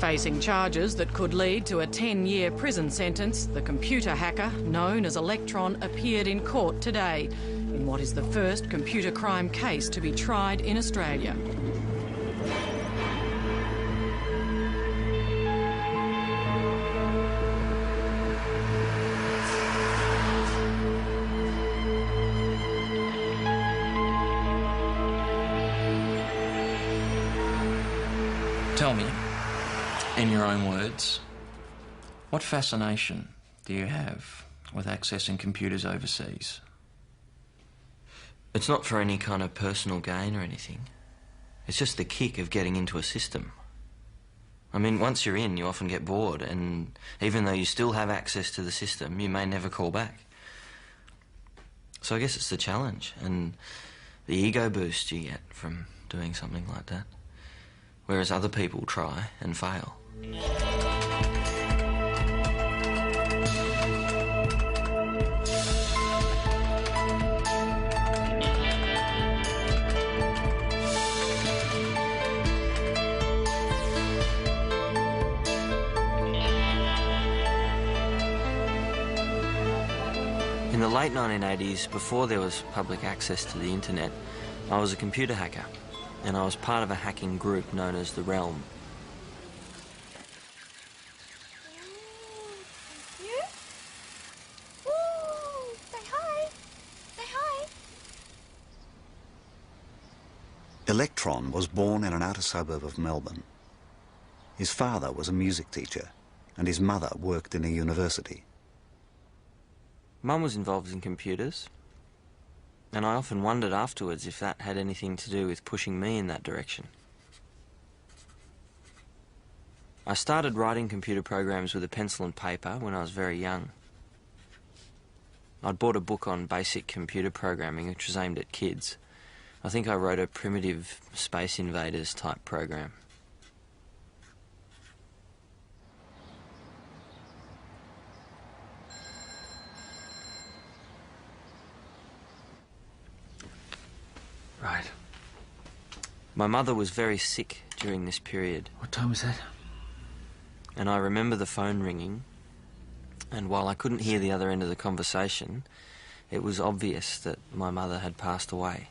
Facing charges that could lead to a 10-year prison sentence, the computer hacker known as Electron appeared in court today in what is the first computer crime case to be tried in Australia. Tell me, in your own words, what fascination do you have with accessing computers overseas? It's not for any kind of personal gain or anything. It's just the kick of getting into a system. I mean, once you're in, you often get bored, and even though you still have access to the system, you may never call back. So I guess it's the challenge and the ego boost you get from doing something like that. Whereas other people try and fail. In the late 1980s, before there was public access to the internet, I was a computer hacker. And I was part of a hacking group known as The Realm. You? Ooh, say hi. Say hi. Electron was born in an outer suburb of Melbourne. His father was a music teacher, and his mother worked in a university. Mum was involved in computers. And I often wondered afterwards if that had anything to do with pushing me in that direction. I started writing computer programs with a pencil and paper when I was very young. I'd bought a book on basic computer programming which was aimed at kids. I think I wrote a primitive Space Invaders type program. Right. My mother was very sick during this period. What time was that? And I remember the phone ringing, and while I couldn't hear the other end of the conversation, it was obvious that my mother had passed away.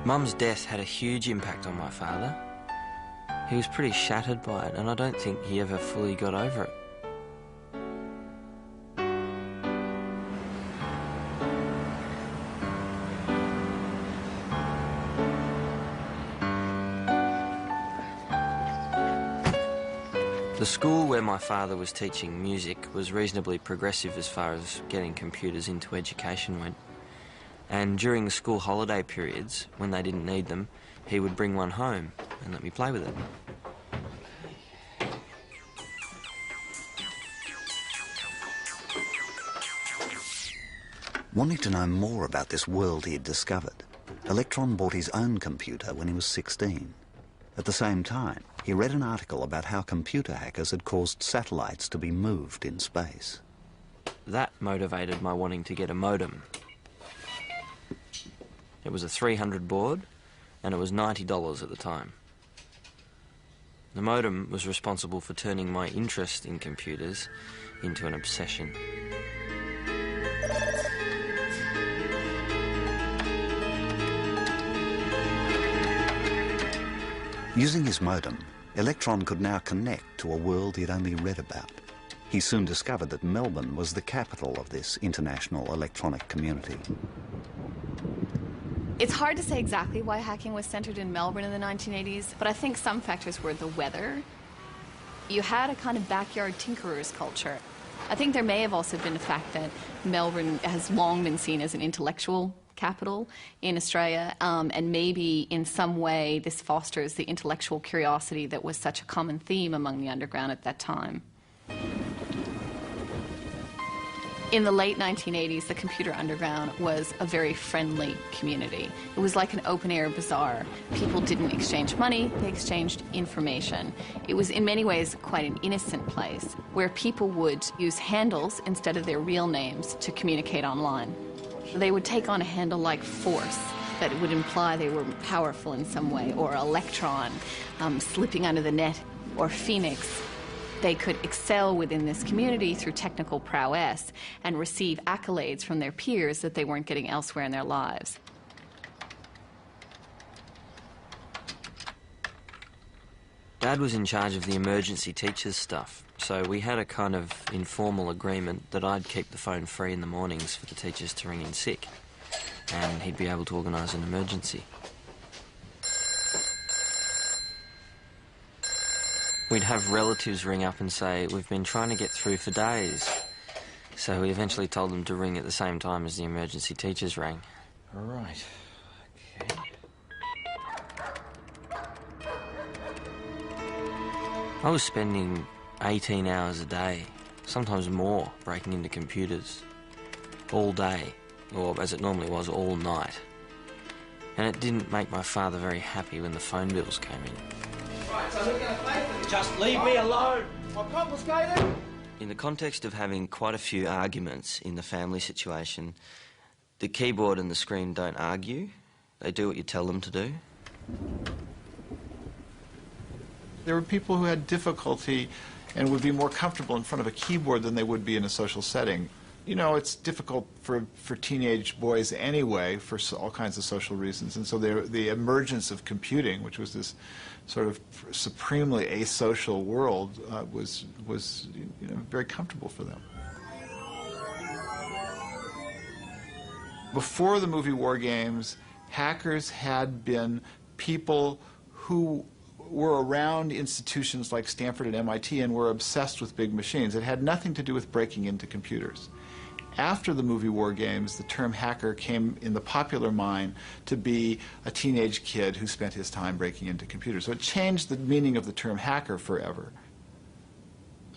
Mum's death had a huge impact on my father. He was pretty shattered by it, and I don't think he ever fully got over it. The school where my father was teaching music was reasonably progressive as far as getting computers into education went. And during the school holiday periods, when they didn't need them, he would bring one home and let me play with it. Wanting to know more about this world he had discovered, Electron bought his own computer when he was 16. At the same time, he read an article about how computer hackers had caused satellites to be moved in space. That motivated my wanting to get a modem. It was a 300 baud, and it was $90 at the time. The modem was responsible for turning my interest in computers into an obsession. Using his modem, Electron could now connect to a world he'd only read about. He soon discovered that Melbourne was the capital of this international electronic community. It's hard to say exactly why hacking was centered in Melbourne in the 1980s, but I think some factors were the weather. You had a kind of backyard tinkerers culture. I think there may have also been the fact that Melbourne has long been seen as an intellectual capital in Australia, and maybe in some way this fosters the intellectual curiosity that was such a common theme among the underground at that time. In the late 1980s, the computer underground was a very friendly community. It was like an open-air bazaar. People didn't exchange money, they exchanged information. It was in many ways quite an innocent place where people would use handles instead of their real names to communicate online. They would take on a handle-like force that would imply they were powerful in some way, or Electron slipping under the net, or Phoenix. They could excel within this community through technical prowess and receive accolades from their peers that they weren't getting elsewhere in their lives. Dad was in charge of the emergency teachers stuff, so we had a kind of informal agreement that I'd keep the phone free in the mornings for the teachers to ring in sick, and he'd be able to organise an emergency. We'd have relatives ring up and say, "We've been trying to get through for days." So we eventually told them to ring at the same time as the emergency teachers rang. All right. Okay. I was spending 18 hours a day, sometimes more, breaking into computers. All day, or as it normally was, all night. And it didn't make my father very happy when the phone bills came in. Right, so who's going to pay for this? Just leave me alone. I'm confiscated. In the context of having quite a few arguments in the family situation, the keyboard and the screen don't argue. They do what you tell them to do. There were people who had difficulty and would be more comfortable in front of a keyboard than they would be in a social setting. You know, it's difficult for teenage boys anyway for all kinds of social reasons. And so the emergence of computing, which was this sort of supremely asocial world, was very comfortable for them. Before the movie War Games, hackers had been people who were around institutions like Stanford and MIT and were obsessed with big machines. It had nothing to do with breaking into computers. After the movie War Games, the term hacker came in the popular mind to be a teenage kid who spent his time breaking into computers. So it changed the meaning of the term hacker forever.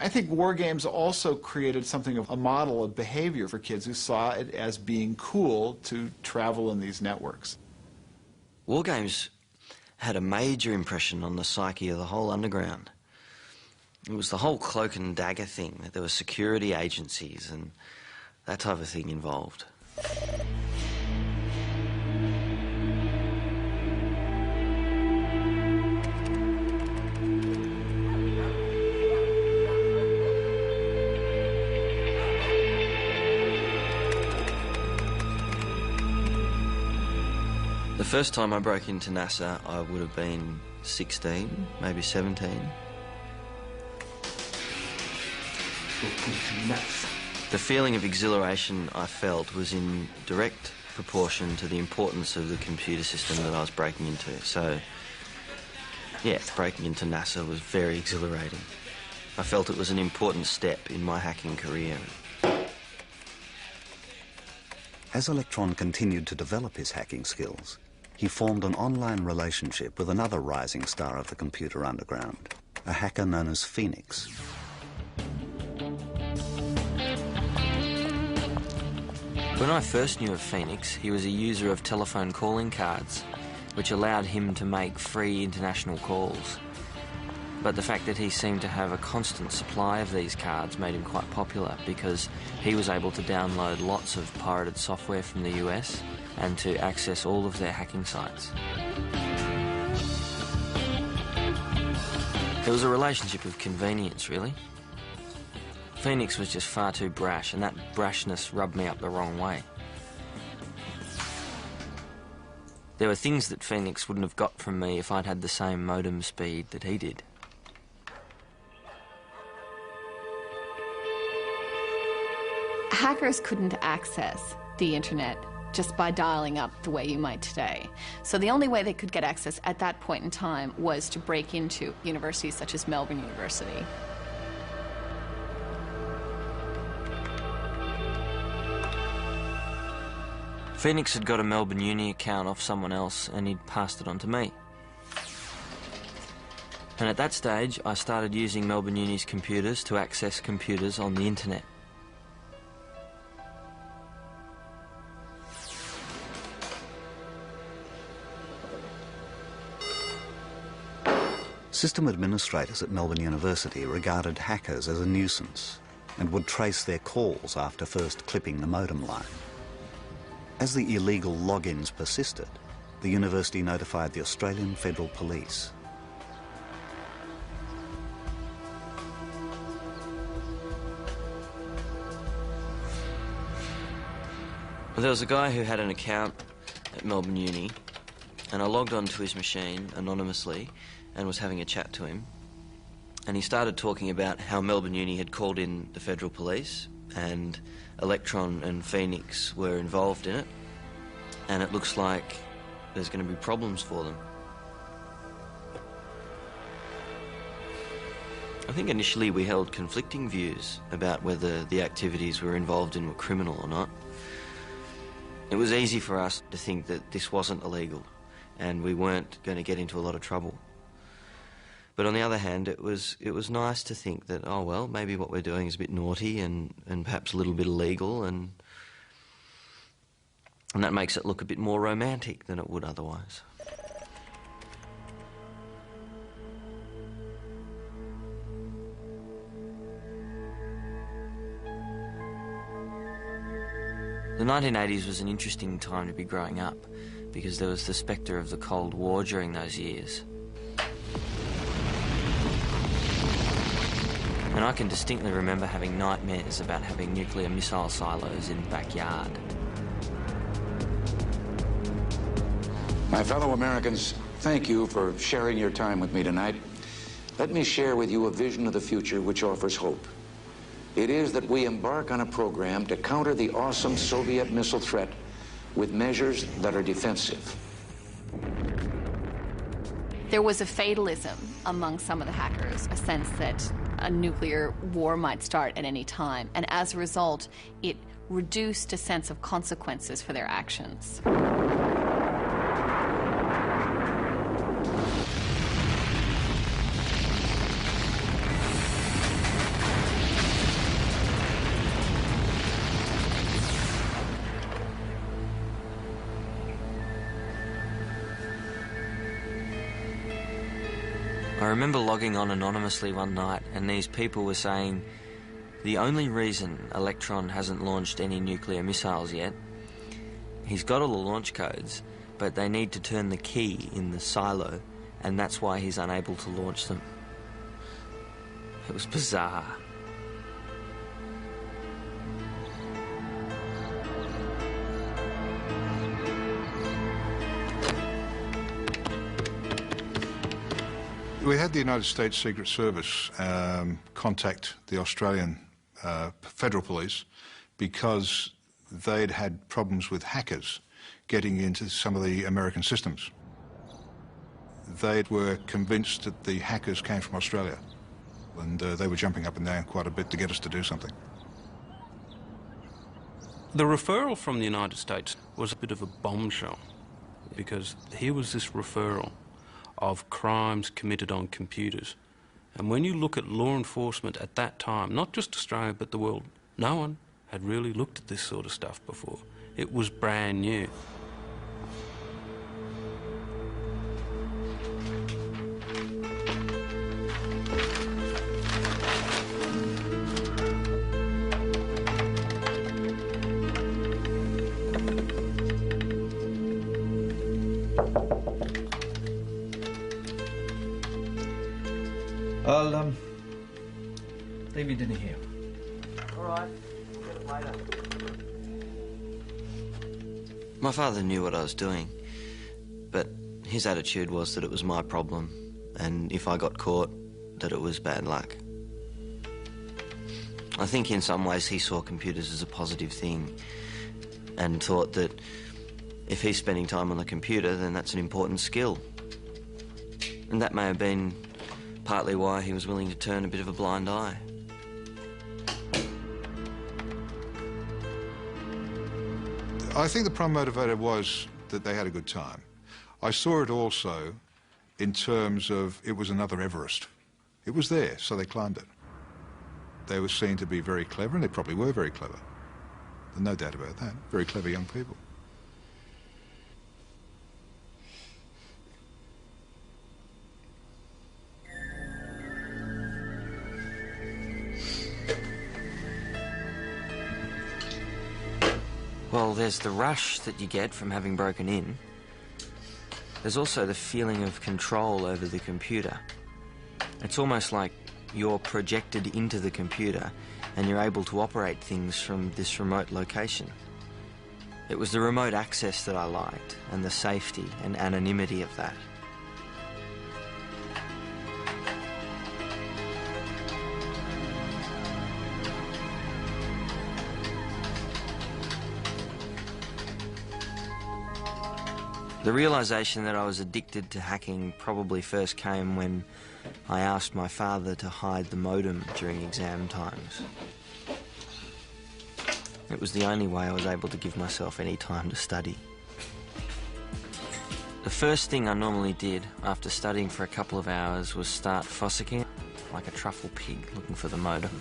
I think War Games also created something of a model of behavior for kids who saw it as being cool to travel in these networks. War Games had a major impression on the psyche of the whole underground. It was the whole cloak and dagger thing, that there were security agencies and that type of thing involved. The first time I broke into NASA, I would have been 16, maybe 17. The feeling of exhilaration I felt was in direct proportion to the importance of the computer system that I was breaking into. So, yeah, breaking into NASA was very exhilarating. I felt it was an important step in my hacking career. As Electron continued to develop his hacking skills, he formed an online relationship with another rising star of the computer underground, a hacker known as Phoenix. When I first knew of Phoenix, he was a user of telephone calling cards, which allowed him to make free international calls. But the fact that he seemed to have a constant supply of these cards made him quite popular because he was able to download lots of pirated software from the US and to access all of their hacking sites. It was a relationship of convenience, really. Phoenix was just far too brash, and that brashness rubbed me up the wrong way. There were things that Phoenix wouldn't have got from me if I'd had the same modem speed that he did. Hackers couldn't access the internet just by dialing up the way you might today. So the only way they could get access at that point in time was to break into universities such as Melbourne University. Phoenix had got a Melbourne Uni account off someone else and he'd passed it on to me. And at that stage, I started using Melbourne Uni's computers to access computers on the internet. System administrators at Melbourne University regarded hackers as a nuisance and would trace their calls after first clipping the modem line. As the illegal logins persisted, the university notified the Australian Federal Police. Well, there was a guy who had an account at Melbourne Uni, and I logged onto his machine anonymously and was having a chat to him. And he started talking about how Melbourne Uni had called in the Federal Police and Electron and Phoenix were involved in it, and it looks like there's going to be problems for them. I think initially we held conflicting views about whether the activities we were involved in were criminal or not. It was easy for us to think that this wasn't illegal and we weren't going to get into a lot of trouble. But on the other hand, it was nice to think that, oh well, maybe what we're doing is a bit naughty and perhaps a little bit illegal, and that makes it look a bit more romantic than it would otherwise. The 1980s was an interesting time to be growing up because there was the spectre of the Cold War during those years. And I can distinctly remember having nightmares about having nuclear missile silos in the backyard. My fellow Americans, thank you for sharing your time with me tonight. Let me share with you a vision of the future which offers hope. It is that we embark on a program to counter the awesome Soviet missile threat with measures that are defensive. There was a fatalism among some of the hackers, a sense that a nuclear war might start at any time, and as a result, it reduced a sense of consequences for their actions. I remember logging on anonymously one night and these people were saying the only reason Electron hasn't launched any nuclear missiles yet, he's got all the launch codes, but they need to turn the key in the silo, and that's why he's unable to launch them. It was bizarre. We had the United States Secret Service contact the Australian Federal Police because they'd had problems with hackers getting into some of the American systems. They were convinced that the hackers came from Australia, and they were jumping up and down quite a bit to get us to do something. The referral from the United States was a bit of a bombshell, because here was this referral of crimes committed on computers. And when you look at law enforcement at that time, not just Australia but the world, no one had really looked at this sort of stuff before. It was brand new. I'll leave your dinner here. All right, we'll get it later. My father knew what I was doing, but his attitude was that it was my problem, and if I got caught, that it was bad luck. I think in some ways he saw computers as a positive thing and thought that if he's spending time on the computer, then that's an important skill. And that may have been partly why he was willing to turn a bit of a blind eye. I think the prime motivator was that they had a good time. I saw it also in terms of it was another Everest. It was there, so they climbed it. They were seen to be very clever, and they probably were very clever. There's no doubt about that. Very clever young people. Well, there's the rush that you get from having broken in. There's also the feeling of control over the computer. It's almost like you're projected into the computer and you're able to operate things from this remote location. It was the remote access that I liked, and the safety and anonymity of that. The realisation that I was addicted to hacking probably first came when I asked my father to hide the modem during exam times. It was the only way I was able to give myself any time to study. The first thing I normally did after studying for a couple of hours was start fossicking like a truffle pig looking for the modem.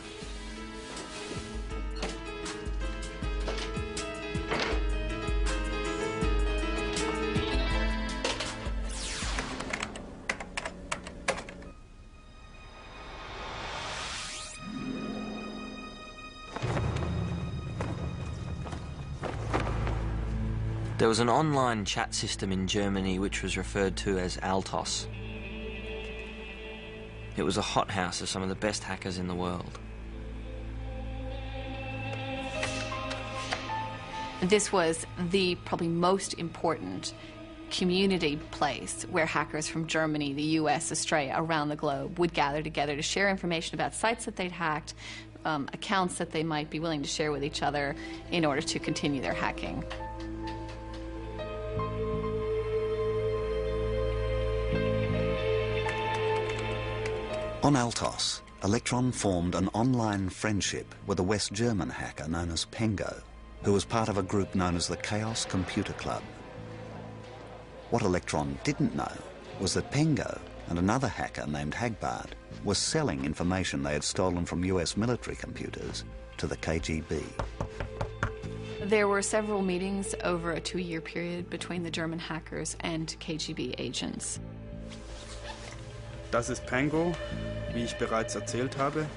There was an online chat system in Germany which was referred to as Altos. It was a hothouse of some of the best hackers in the world. This was the probably most important community place where hackers from Germany, the US, Australia, around the globe would gather together to share information about sites that they'd hacked, accounts that they might be willing to share with each other in order to continue their hacking. On Altos, Electron formed an online friendship with a West German hacker known as Pengo, who was part of a group known as the Chaos Computer Club. What Electron didn't know was that Pengo and another hacker named Hagbard were selling information they had stolen from US military computers to the KGB. There were several meetings over a 2-year period between the German hackers and KGB agents. Das ist Pengo, wie ich bereits erzählt habe.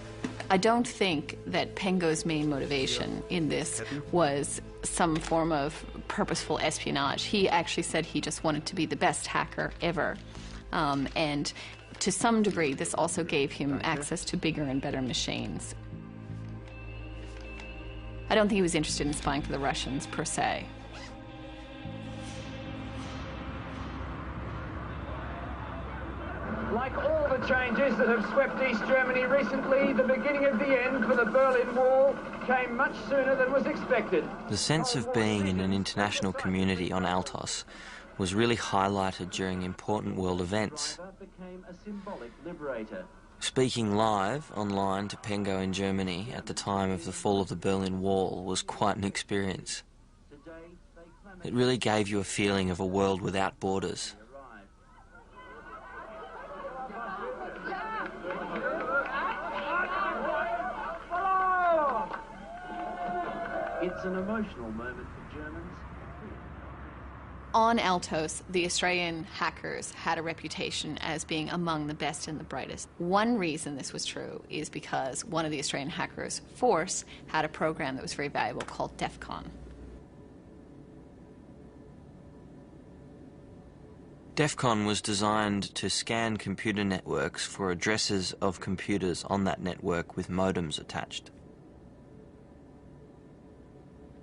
I don't think that Pengo's main motivation in this was some form of purposeful espionage. He actually said he just wanted to be the best hacker ever. And to some degree, this also gave him access to bigger and better machines. I don't think he was interested in spying for the Russians, per se. Like all the changes that have swept East Germany recently, the beginning of the end for the Berlin Wall came much sooner than was expected. The sense of being in an international community on Altos was really highlighted during important world events. Speaking live online to Pengo in Germany at the time of the fall of the Berlin Wall was quite an experience. It really gave you a feeling of a world without borders. It's an emotional moment for Germans. On Altos, the Australian hackers had a reputation as being among the best and the brightest. One reason this was true is because one of the Australian hackers, Force, had a program that was very valuable called DEFCON. DEFCON was designed to scan computer networks for addresses of computers on that network with modems attached.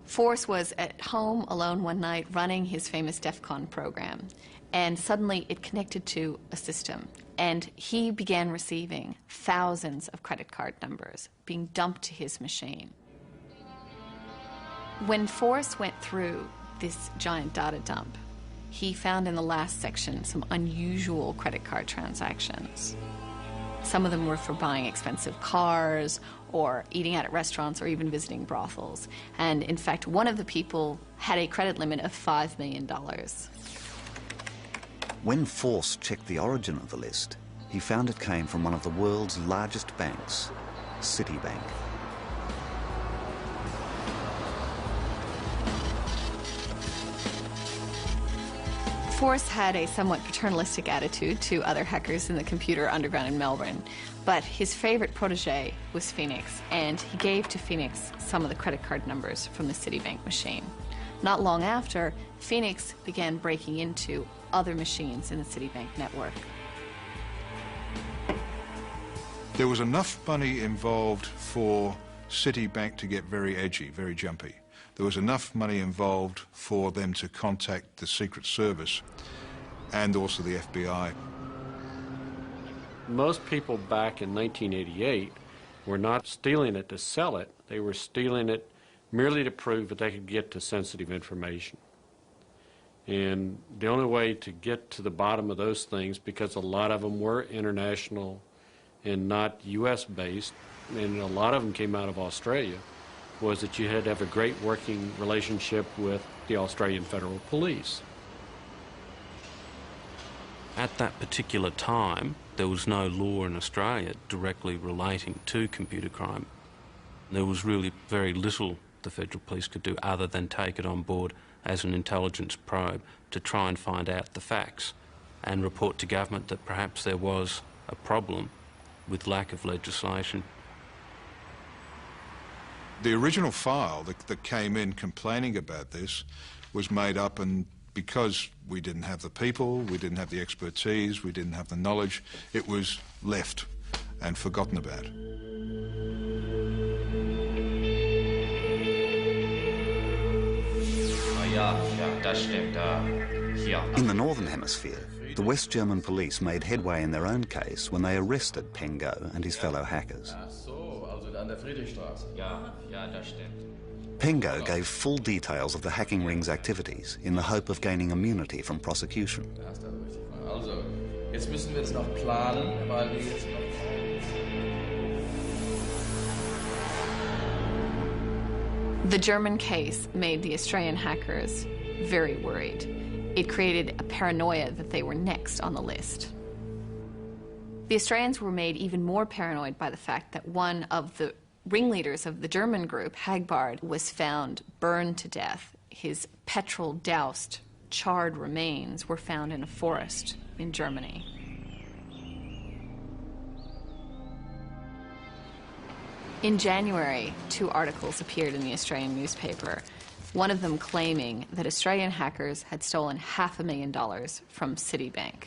Force was at home alone one night running his famous DEFCON program, and suddenly it connected to a system, and he began receiving thousands of credit card numbers being dumped to his machine. When Force went through this giant data dump, he found in the last section some unusual credit card transactions. Some of them were for buying expensive cars, or eating out at restaurants, or even visiting brothels. And in fact, one of the people had a credit limit of $5 million. When Force checked the origin of the list, he found it came from one of the world's largest banks, Citibank. Force had a somewhat paternalistic attitude to other hackers in the computer underground in Melbourne, but his favorite protege was Phoenix, and he gave to Phoenix some of the credit card numbers from the Citibank machine. Not long after, Phoenix began breaking into other machines in the Citibank network. There was enough money involved for Citibank to get very edgy, very jumpy. There was enough money involved for them to contact the Secret Service and also the FBI. Most people back in 1988 were not stealing it to sell it. They were stealing it merely to prove that they could get to sensitive information. And the only way to get to the bottom of those things, because a lot of them were international and not U.S.-based, and a lot of them came out of Australia, was that you had to have a great working relationship with the Australian Federal Police. At that particular time, there was no law in Australia directly relating to computer crime. There was really very little the Federal Police could do other than take it on board as an intelligence probe to try and find out the facts and report to government that perhaps there was a problem with lack of legislation. The original file that came in complaining about this was made up, and because we didn't have the people, we didn't have the expertise, we didn't have the knowledge, it was left and forgotten about. In the Northern Hemisphere, the West German police made headway in their own case when they arrested Pengo and his fellow hackers. Pengo gave full details of the hacking ring's activities in the hope of gaining immunity from prosecution. The German case made the Australian hackers very worried. It created a paranoia that they were next on the list. The Australians were made even more paranoid by the fact that one of the ringleaders of the German group, Hagbard, was found burned to death. His petrol-doused, charred remains were found in a forest in Germany. In January, 2 articles appeared in the Australian newspaper, one of them claiming that Australian hackers had stolen $500,000 from Citibank.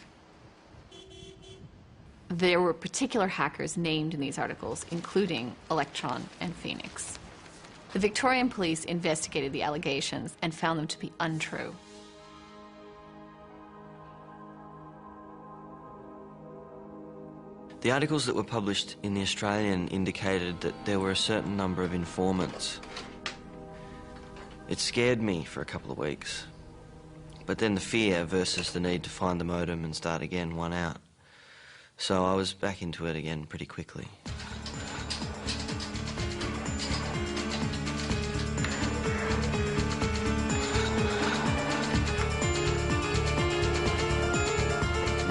There were particular hackers named in these articles, including Electron and Phoenix. The Victorian police investigated the allegations and found them to be untrue. The articles that were published in The Australian indicated that there were a certain number of informants. It scared me for a couple of weeks. But then the fear versus the need to find the modem and start again won out. So I was back into it again pretty quickly.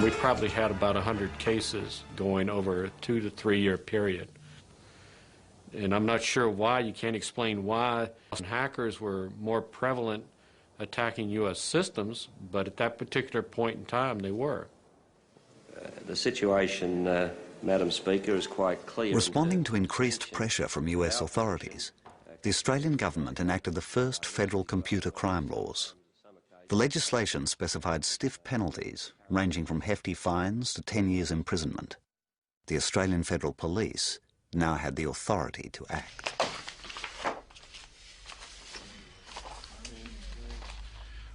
We probably had about 100 cases going over a 2 to 3 year period. And I'm not sure why, you can't explain why hackers were more prevalent attacking U.S. systems, but at that particular point in time they were. The situation, Madam Speaker, is quite clear. Responding to increased pressure from US authorities, the Australian government enacted the first federal computer crime laws. The legislation specified stiff penalties, ranging from hefty fines to 10 years imprisonment. The Australian Federal Police now had the authority to act.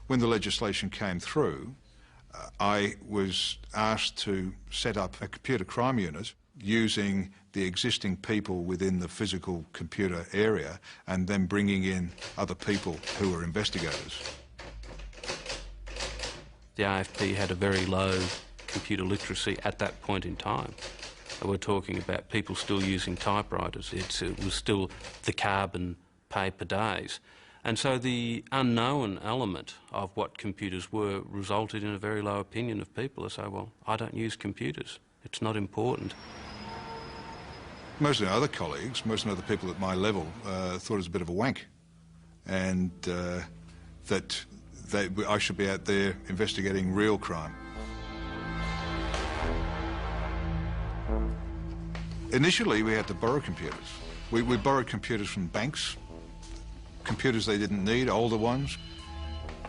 When the legislation came through, I was asked to set up a computer crime unit using the existing people within the physical computer area and then bringing in other people who were investigators. The AFP had a very low computer literacy at that point in time. We're talking about people still using typewriters. It was still the carbon paper days. And so the unknown element of what computers were resulted in a very low opinion of people. They say, well, I don't use computers. It's not important. Most of the other colleagues, most of the other people at my level thought it was a bit of a wank, and that I should be out there investigating real crime. Initially, we had to borrow computers. We borrowed computers from banks, computers they didn't need, older ones,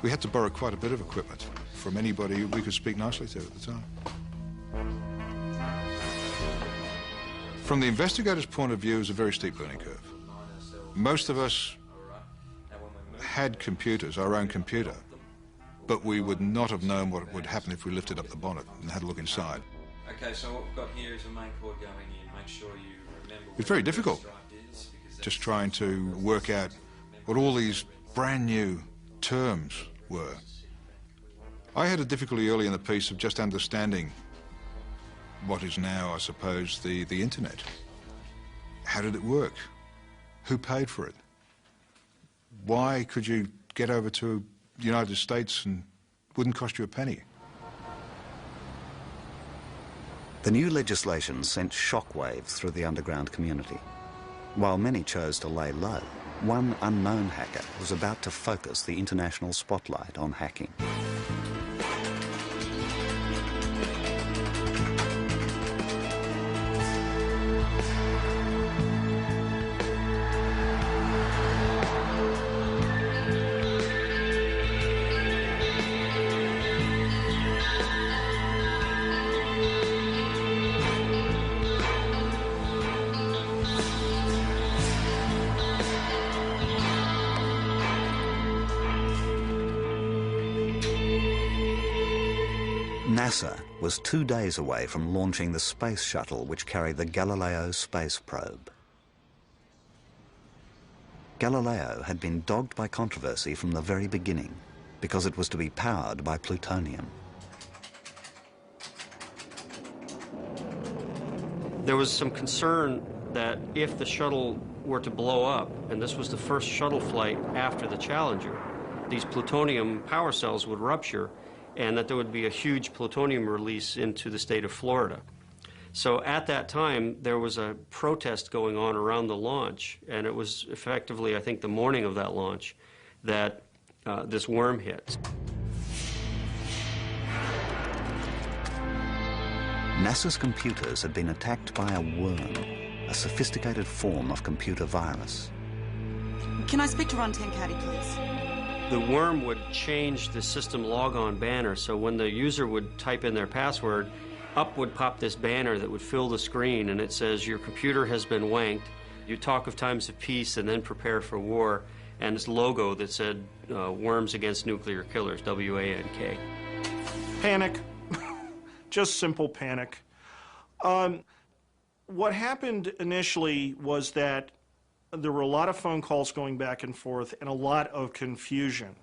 We had to borrow quite a bit of equipment from anybody we could speak nicely to at the time. From the investigator's point of view, it was a very steep learning curve. Most of us had computers, our own computer, but we would not have known what would happen if we lifted up the bonnet and had a look inside. Okay, so what we've got here is a main cord going in. Make sure you remember. It's very difficult, just trying to work out what all these brand new terms were. I had a difficulty early in the piece of just understanding what is now, I suppose, the internet. How did it work? Who paid for it? Why could you get over to the United States and it wouldn't cost you a penny? The new legislation sent shockwaves through the underground community. While many chose to lay low, one unknown hacker was about to focus the international spotlight on hacking. NASA was 2 days away from launching the space shuttle which carried the Galileo space probe. Galileo had been dogged by controversy from the very beginning because it was to be powered by plutonium. There was some concern that if the shuttle were to blow up, and this was the first shuttle flight after the Challenger, these plutonium power cells would rupture and that there would be a huge plutonium release into the state of Florida. So at that time, there was a protest going on around the launch, and it was effectively, I think, the morning of that launch that this worm hit. NASA's computers had been attacked by a worm, a sophisticated form of computer virus. Can I speak to Ron Tenkati, please? The worm would change the system logon banner, so when the user would type in their password, up would pop this banner that would fill the screen, and it says, "Your computer has been wanked. You talk of times of peace and then prepare for war," and this logo that said, "Worms Against Nuclear Killers," WANK. Panic. Just simple panic. What happened initially was that there were a lot of phone calls going back and forth and a lot of confusion.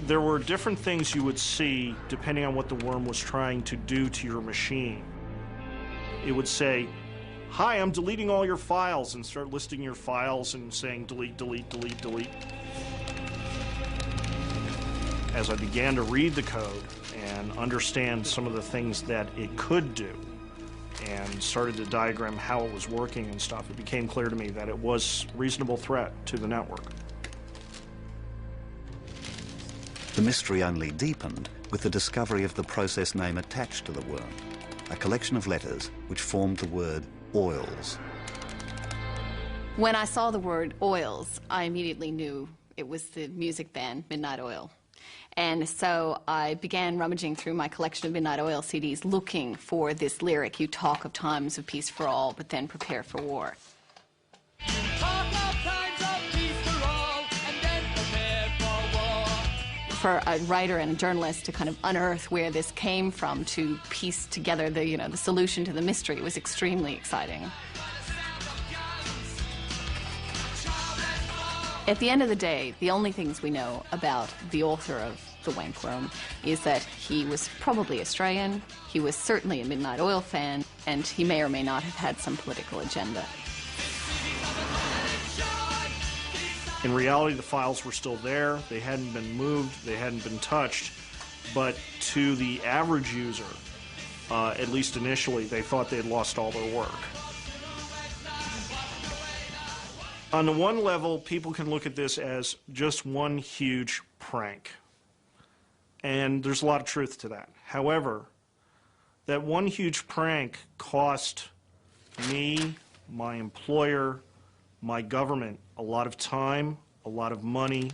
There were different things you would see depending on what the worm was trying to do to your machine. It would say, "Hi, I'm deleting all your files," and start listing your files and saying delete, delete, delete, delete. As I began to read the code and understand some of the things that it could do, and started to diagram how it was working and stuff, it became clear to me that it was a reasonable threat to the network. The mystery only deepened with the discovery of the process name attached to the worm, a collection of letters which formed the word oils. When I saw the word oils, I immediately knew it was the music band Midnight Oil. And so I began rummaging through my collection of Midnight Oil CDs looking for this lyric, "You talk of times of peace for all, but then prepare for war." For a writer and a journalist to kind of unearth where this came from, to piece together the, the solution to the mystery, was extremely exciting. At the end of the day, the only things we know about the author of The Wankworm is that he was probably Australian, he was certainly a Midnight Oil fan, and he may or may not have had some political agenda. In reality, the files were still there, they hadn't been moved, they hadn't been touched, but to the average user, at least initially, they thought they'd lost all their work. On the one level, people can look at this as just one huge prank. And there's a lot of truth to that. However, that one huge prank cost me, my employer, my government a lot of time, a lot of money,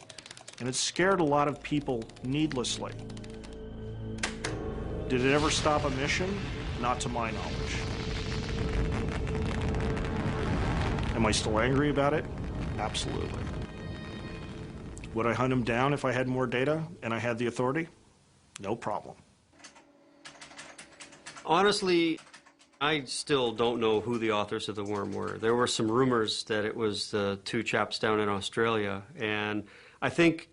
and it scared a lot of people needlessly. Did it ever stop a mission? Not to my knowledge. Am I still angry about it? Absolutely. Would I hunt him down if I had more data and I had the authority? No problem. Honestly, I still don't know who the authors of the worm were. There were some rumors that it was the two chaps down in Australia, and I think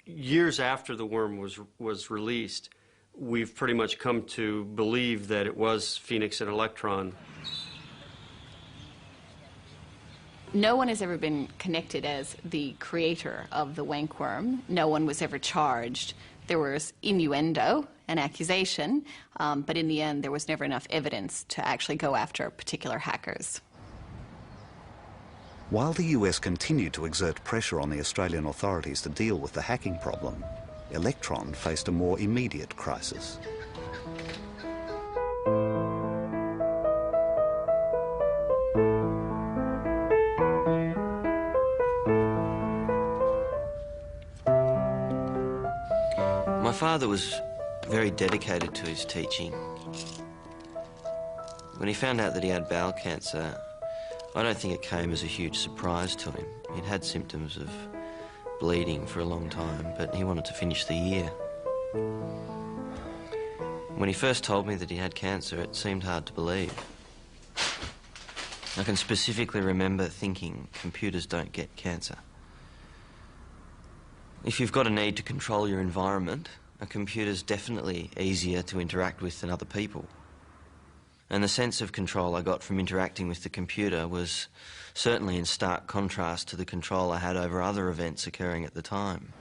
years after the worm was released, we've pretty much come to believe that it was Phoenix and Electron. No one has ever been connected as the creator of the wankworm. No one was ever charged. There was innuendo, an accusation, but in the end there was never enough evidence to actually go after particular hackers. While the US continued to exert pressure on the Australian authorities to deal with the hacking problem, Electron faced a more immediate crisis. My father was very dedicated to his teaching. When he found out that he had bowel cancer, I don't think it came as a huge surprise to him. He'd had symptoms of bleeding for a long time, but he wanted to finish the year. When he first told me that he had cancer, it seemed hard to believe. I can specifically remember thinking, computers don't get cancer. If you've got a need to control your environment, a computer's definitely easier to interact with than other people. And the sense of control I got from interacting with the computer was certainly in stark contrast to the control I had over other events occurring at the time.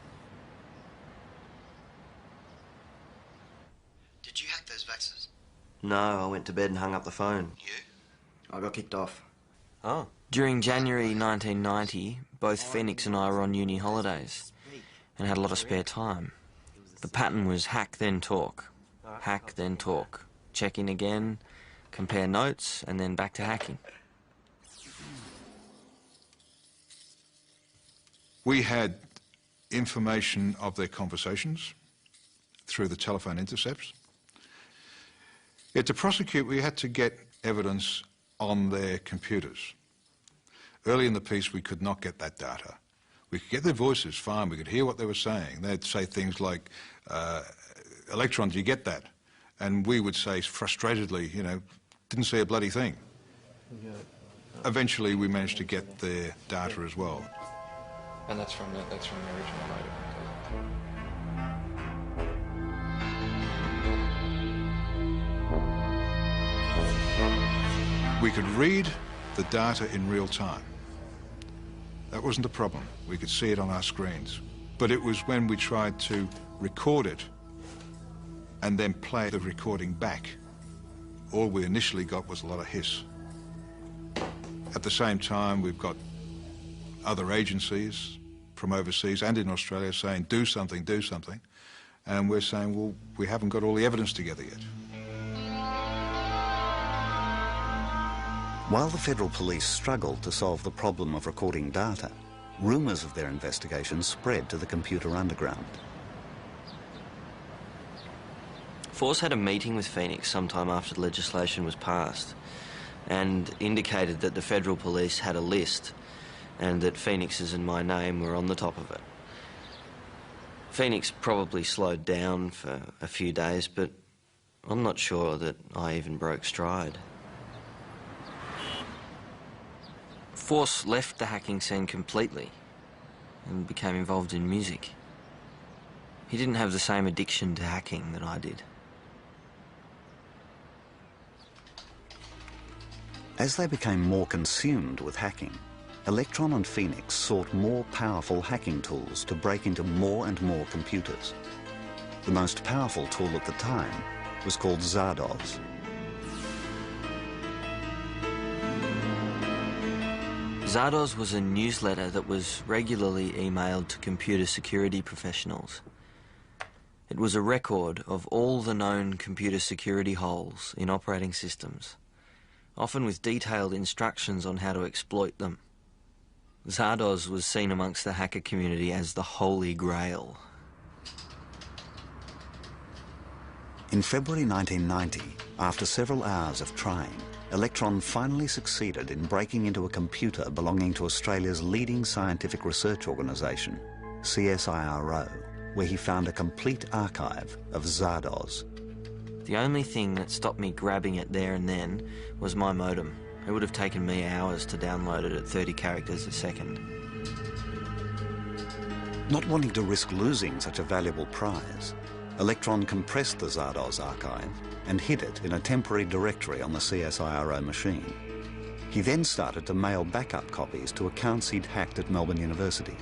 Did you hack those vaxes? No, I went to bed and hung up the phone. You? I got kicked off. Oh. During January 1990, both Phoenix and I were on uni holidays and had a lot of spare time. The pattern was hack, then talk. Hack, then talk. Check in again, compare notes, and then back to hacking. We had information of their conversations through the telephone intercepts. Yet to prosecute, we had to get evidence on their computers. Early in the piece, we could not get that data. We could get their voices fine, we could hear what they were saying. They'd say things like, Electron, do you get that? And we would say frustratedly, you know, didn't see a bloody thing. Eventually we managed to get their data as well. And that's from the original motor. We could read the data in real time. That wasn't a problem. We could see it on our screens. But it was when we tried to record it and then play the recording back, all we initially got was a lot of hiss. At the same time, we've got other agencies from overseas and in Australia saying, do something, do something. And we're saying, well, we haven't got all the evidence together yet. While the federal police struggled to solve the problem of recording data, rumours of their investigation spread to the computer underground. Force had a meeting with Phoenix sometime after the legislation was passed and indicated that the federal police had a list and that Phoenix's and my name were on the top of it. Phoenix probably slowed down for a few days, but I'm not sure that I even broke stride. Force left the hacking scene completely and became involved in music. He didn't have the same addiction to hacking that I did. As they became more consumed with hacking, Electron and Phoenix sought more powerful hacking tools to break into more and more computers. The most powerful tool at the time was called Zardoz. Zardoz was a newsletter that was regularly emailed to computer security professionals. It was a record of all the known computer security holes in operating systems, often with detailed instructions on how to exploit them. Zardoz was seen amongst the hacker community as the Holy Grail. In February 1990, after several hours of trying, Electron finally succeeded in breaking into a computer belonging to Australia's leading scientific research organisation, CSIRO, where he found a complete archive of Zardoz. The only thing that stopped me grabbing it there and then was my modem. It would have taken me hours to download it at 30 characters a second. Not wanting to risk losing such a valuable prize, Electron compressed the Zardoz archive and hid it in a temporary directory on the CSIRO machine. He then started to mail backup copies to accounts he'd hacked at Melbourne University.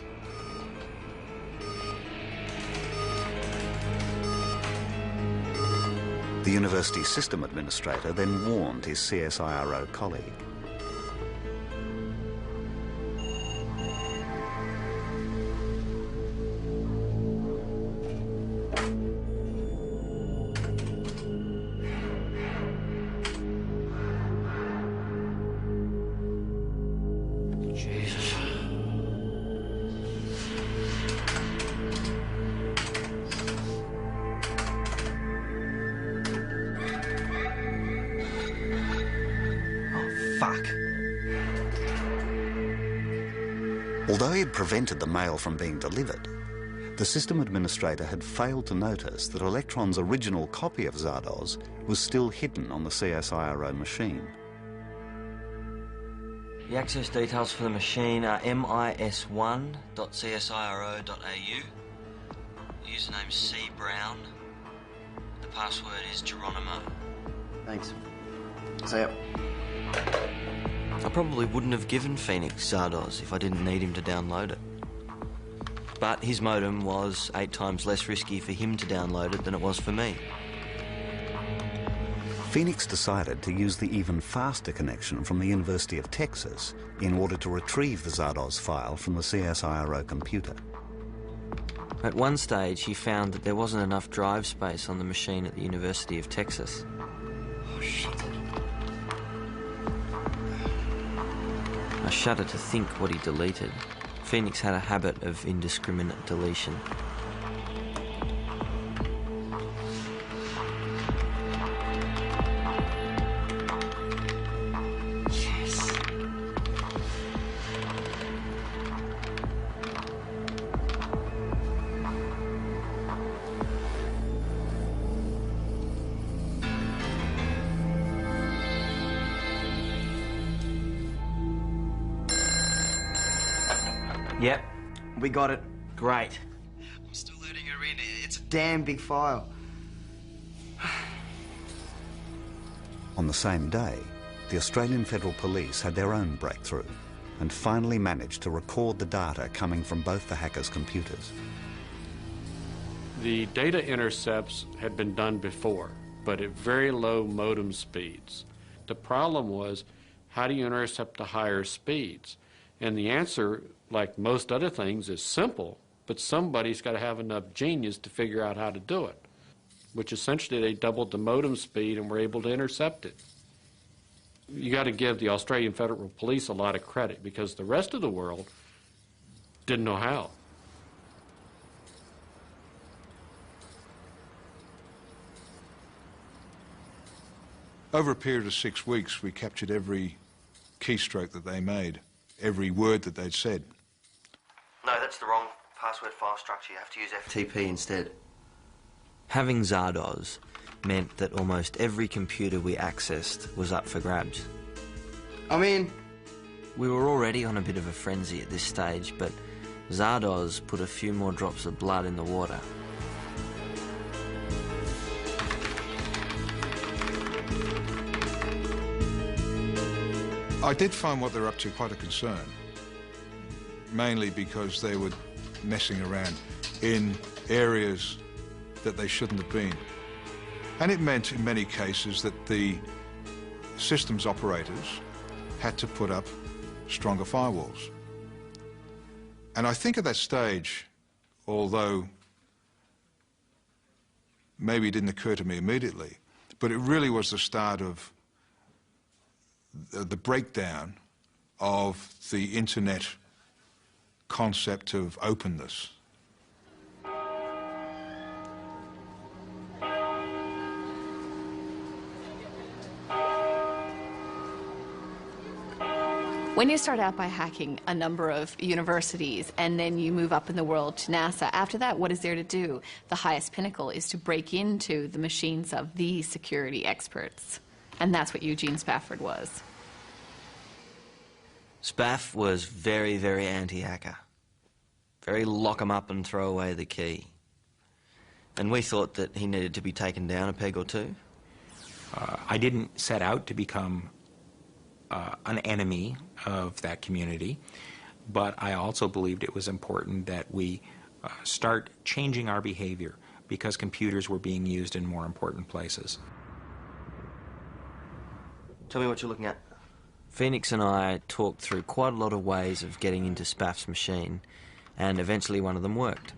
The university system administrator then warned his CSIRO colleague. Although he had prevented the mail from being delivered, the system administrator had failed to notice that Electron's original copy of Zardoz was still hidden on the CSIRO machine. The access details for the machine are mis1.csiro.au. Username C Brown. The password is Geronimo. Thanks. See ya. I probably wouldn't have given Phoenix Zardoz if I didn't need him to download it. But his modem was 8 times less risky for him to download it than it was for me. Phoenix decided to use the even faster connection from the University of Texas in order to retrieve the Zardoz file from the CSIRO computer. At one stage, he found that there wasn't enough drive space on the machine at the University of Texas. Oh, shit. I shudder to think what he deleted. Phoenix had a habit of indiscriminate deletion. Yes. Yep. We got it. Great. I'm still loading her in. It's a damn big file. On the same day, the Australian Federal Police had their own breakthrough and finally managed to record the data coming from both the hackers' computers. The data intercepts had been done before, but at very low modem speeds. The problem was, how do you intercept the higher speeds? And the answer, like most other things, is simple, but somebody's got to have enough genius to figure out how to do it, which essentially they doubled the modem speed and were able to intercept it. You got to give the Australian Federal Police a lot of credit because the rest of the world didn't know how. Over a period of 6 weeks, we captured every keystroke that they made, every word that they'd said. No, that's the wrong password file structure. You have to use FTP instead. Having Zardoz meant that almost every computer we accessed was up for grabs. I'm in. We were already on a bit of a frenzy at this stage, but Zardoz put a few more drops of blood in the water. I did find what they're up to quite a concern, mainly because they were messing around in areas that they shouldn't have been. And it meant, in many cases, that the systems operators had to put up stronger firewalls. And I think at that stage, although maybe it didn't occur to me immediately, but it really was the start of the breakdown of the internet concept of openness. When you start out by hacking a number of universities and then you move up in the world to NASA, after that, what is there to do? The highest pinnacle is to break into the machines of the security experts. And that's what Eugene Spafford was. Spaff was very, very anti-hacker. Very lock 'em up and throw away the key. And we thought that he needed to be taken down a peg or two. I didn't set out to become an enemy of that community, but I also believed it was important that we start changing our behavior because computers were being used in more important places. Tell me what you're looking at. Phoenix and I talked through quite a lot of ways of getting into Spaff's machine, and eventually one of them worked.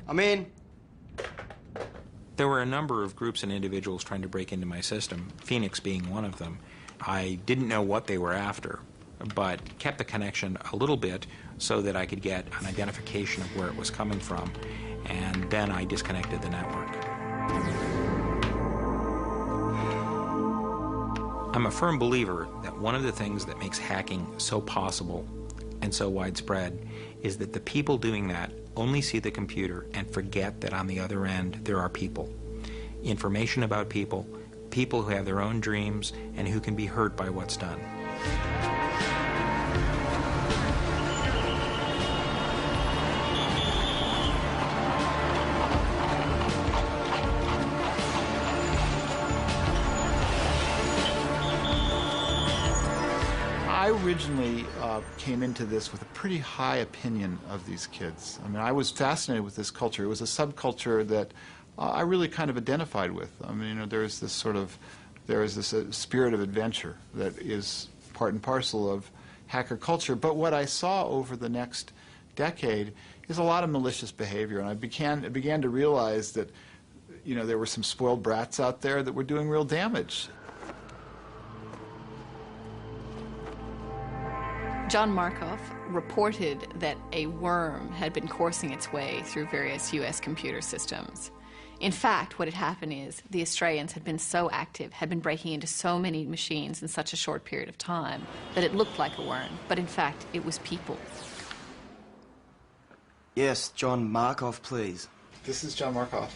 I'm in. There were a number of groups and individuals trying to break into my system, Phoenix being one of them. I didn't know what they were after, but kept the connection a little bit so that I could get an identification of where it was coming from, and then I disconnected the network. I'm a firm believer that one of the things that makes hacking so possible and so widespread is that the people doing that only see the computer and forget that on the other end there are people. Information about people, people who have their own dreams and who can be hurt by what's done. I originally came into this with a pretty high opinion of these kids. I mean, I was fascinated with this culture. It was a subculture that I really kind of identified with. I mean, you know, there is this spirit of adventure that is part and parcel of hacker culture. But what I saw over the next decade is a lot of malicious behavior, and I began to realize that, you know, there were some spoiled brats out there that were doing real damage. John Markoff reported that a worm had been coursing its way through various U.S. computer systems. In fact, what had happened is the Australians had been so active, had been breaking into so many machines in such a short period of time, that it looked like a worm, but in fact, it was people. Yes, John Markoff, please. This is John Markoff.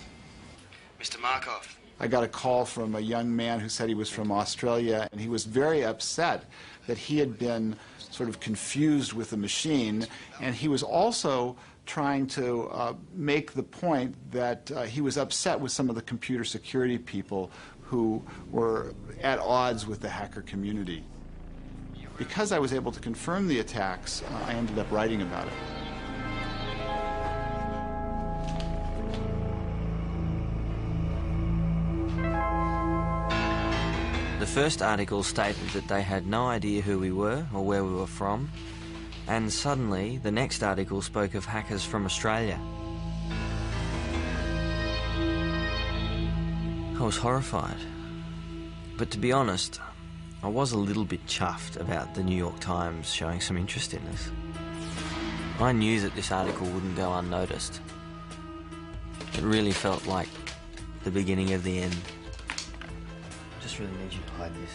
Mr. Markoff. I got a call from a young man who said he was from Australia, and he was very upset that he had been sort of confused with the machine, and he was also trying to make the point that he was upset with some of the computer security people who were at odds with the hacker community. Because I was able to confirm the attacks, I ended up writing about it. The first article stated that they had no idea who we were or where we were from, and suddenly the next article spoke of hackers from Australia. I was horrified, but to be honest, I was a little bit chuffed about the New York Times showing some interest in us. I knew that this article wouldn't go unnoticed. It really felt like the beginning of the end. I just really need you to hide this.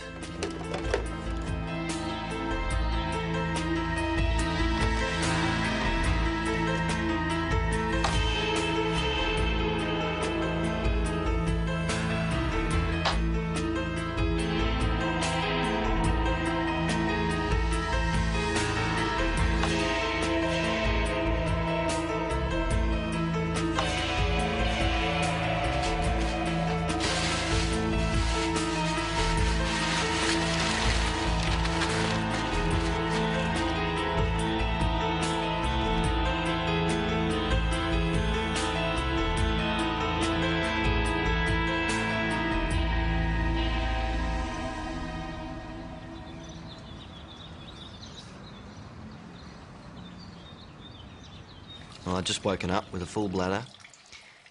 Well, I'd just woken up with a full bladder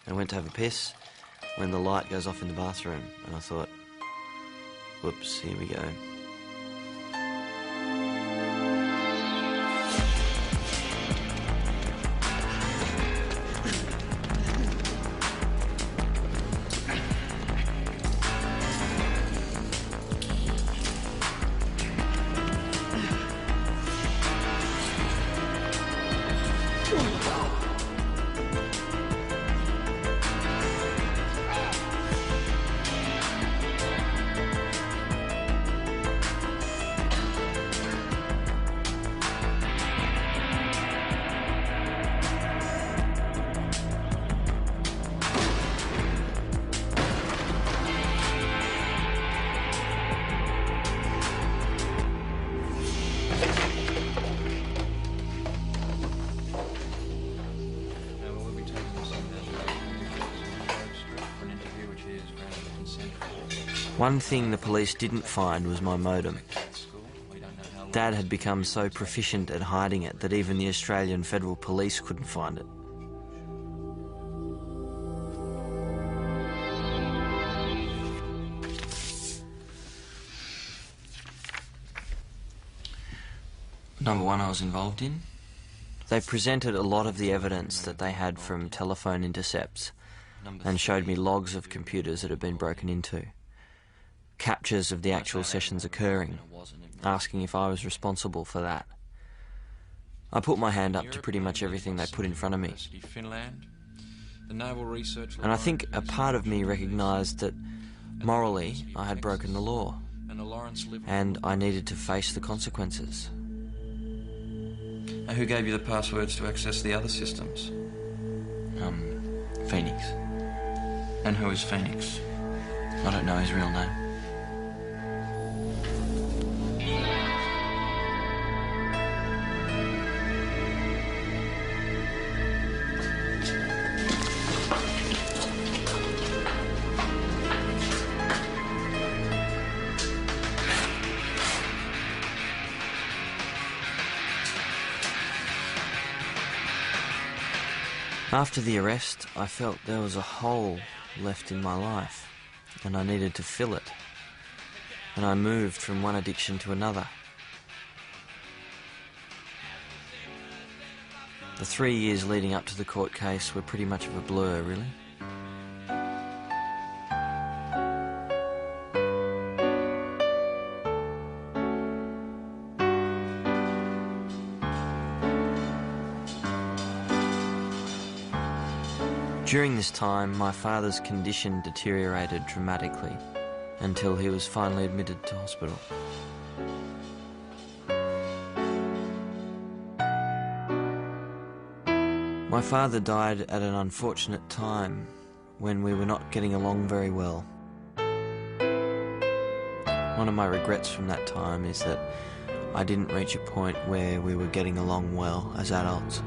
and went to have a piss when the light goes off in the bathroom, and I thought, whoops, here we go. One thing the police didn't find was my modem. Dad had become so proficient at hiding it that even the Australian Federal Police couldn't find it. Number one I was involved in. They presented a lot of the evidence that they had from telephone intercepts and showed me logs of computers that had been broken into, captures of the actual sessions occurring, asking if I was responsible for that. I put my hand up to pretty much everything they put in front of me. And I think a part of me recognised that morally I had broken the law and I needed to face the consequences. Who gave you the passwords to access the other systems? Phoenix. And who is Phoenix? I don't know his real name. After the arrest, I felt there was a hole left in my life, and I needed to fill it. And I moved from one addiction to another. The 3 years leading up to the court case were pretty much of a blur, really. During this time, my father's condition deteriorated dramatically until he was finally admitted to hospital. My father died at an unfortunate time when we were not getting along very well. One of my regrets from that time is that I didn't reach a point where we were getting along well as adults.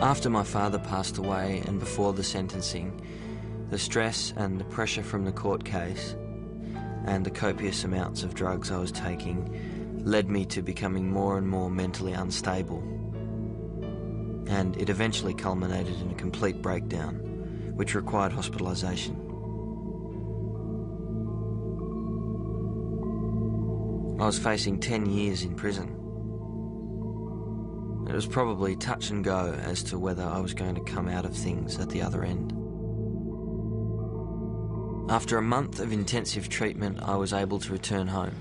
After my father passed away and before the sentencing, the stress and the pressure from the court case and the copious amounts of drugs I was taking led me to becoming more and more mentally unstable. And it eventually culminated in a complete breakdown, which required hospitalisation. I was facing 10 years in prison. It was probably touch and go as to whether I was going to come out of things at the other end. After a month of intensive treatment, I was able to return home.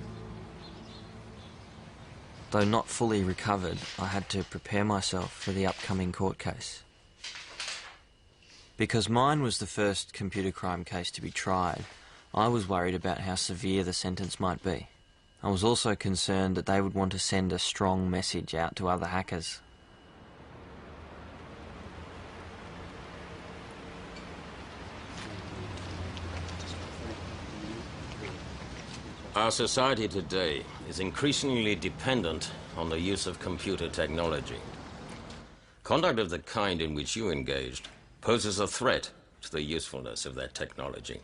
Though not fully recovered, I had to prepare myself for the upcoming court case. Because mine was the first computer crime case to be tried, I was worried about how severe the sentence might be. I was also concerned that they would want to send a strong message out to other hackers. Our society today is increasingly dependent on the use of computer technology. Conduct of the kind in which you engaged poses a threat to the usefulness of that technology.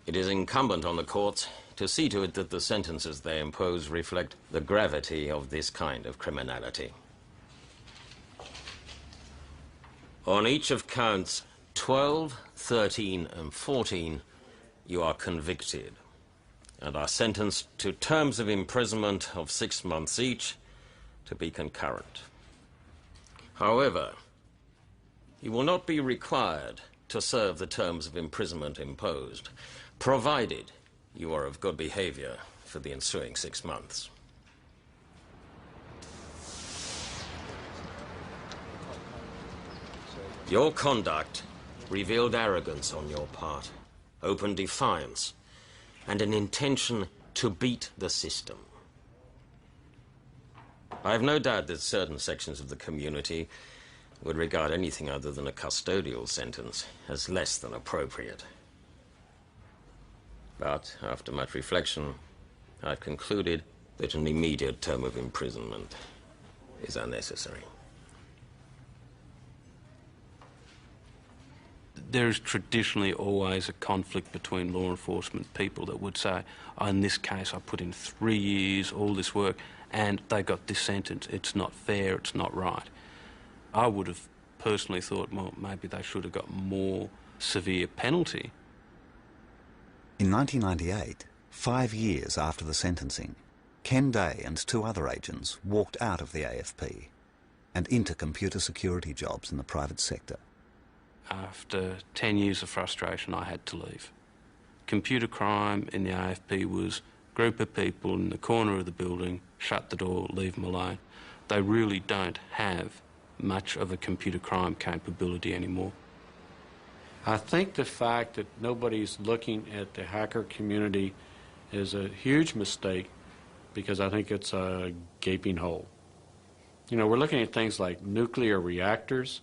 It is incumbent on the courts to see to it that the sentences they impose reflect the gravity of this kind of criminality. On each of counts 12, 13, and 14, you are convicted and are sentenced to terms of imprisonment of 6 months each, to be concurrent. However, you will not be required to serve the terms of imprisonment imposed, provided you are of good behavior for the ensuing 6 months. Your conduct revealed arrogance on your part, open defiance, and an intention to beat the system. I have no doubt that certain sections of the community would regard anything other than a custodial sentence as less than appropriate. But after much reflection, I've concluded that an immediate term of imprisonment is unnecessary. There's traditionally always a conflict between law enforcement people that would say, oh, in this case I put in 3 years, all this work, and they got this sentence. It's not fair, it's not right. I would have personally thought, well, maybe they should have got more severe penalty. In 1998, 5 years after the sentencing, Ken Day and 2 other agents walked out of the AFP and into computer security jobs in the private sector. After 10 years of frustration, I had to leave. Computer crime in the AFP was a group of people in the corner of the building, shut the door, leave them alone. They really don't have much of a computer crime capability anymore. I think the fact that nobody's looking at the hacker community is a huge mistake, because I think it's a gaping hole. You know, we're looking at things like nuclear reactors.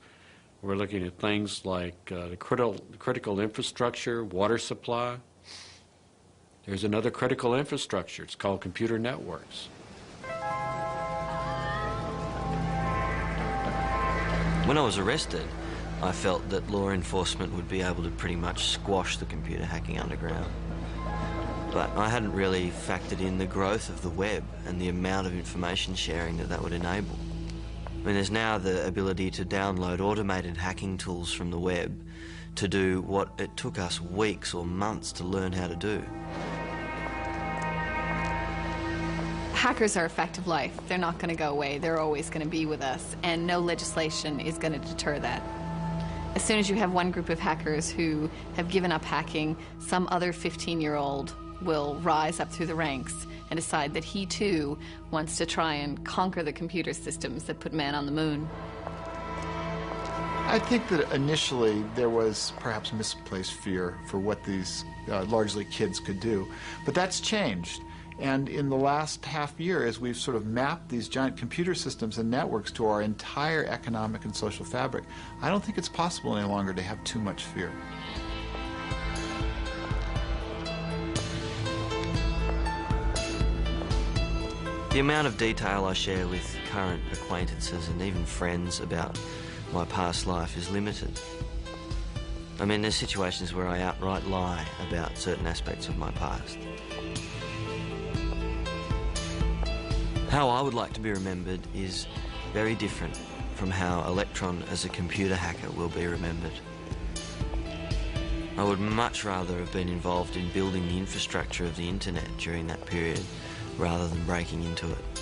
We're looking at things like the critical infrastructure, water supply. There's another critical infrastructure. It's called computer networks. When I was arrested, I felt that law enforcement would be able to pretty much squash the computer hacking underground. But I hadn't really factored in the growth of the web and the amount of information sharing that would enable. I mean, there's now the ability to download automated hacking tools from the web to do what it took us weeks or months to learn how to do. Hackers are a fact of life. They're not going to go away. They're always going to be with us, and no legislation is going to deter that. As soon as you have one group of hackers who have given up hacking, some other 15-year-old will rise up through the ranks and decide that he too wants to try and conquer the computer systems that put man on the moon. I think that initially there was perhaps misplaced fear for what these largely kids could do, but that's changed. And in the last half year, as we've sort of mapped these giant computer systems and networks to our entire economic and social fabric, I don't think it's possible any longer to have too much fear. The amount of detail I share with current acquaintances and even friends about my past life is limited. I mean, there's situations where I outright lie about certain aspects of my past. How I would like to be remembered is very different from how Electron as a computer hacker will be remembered. I would much rather have been involved in building the infrastructure of the internet during that period rather than breaking into it.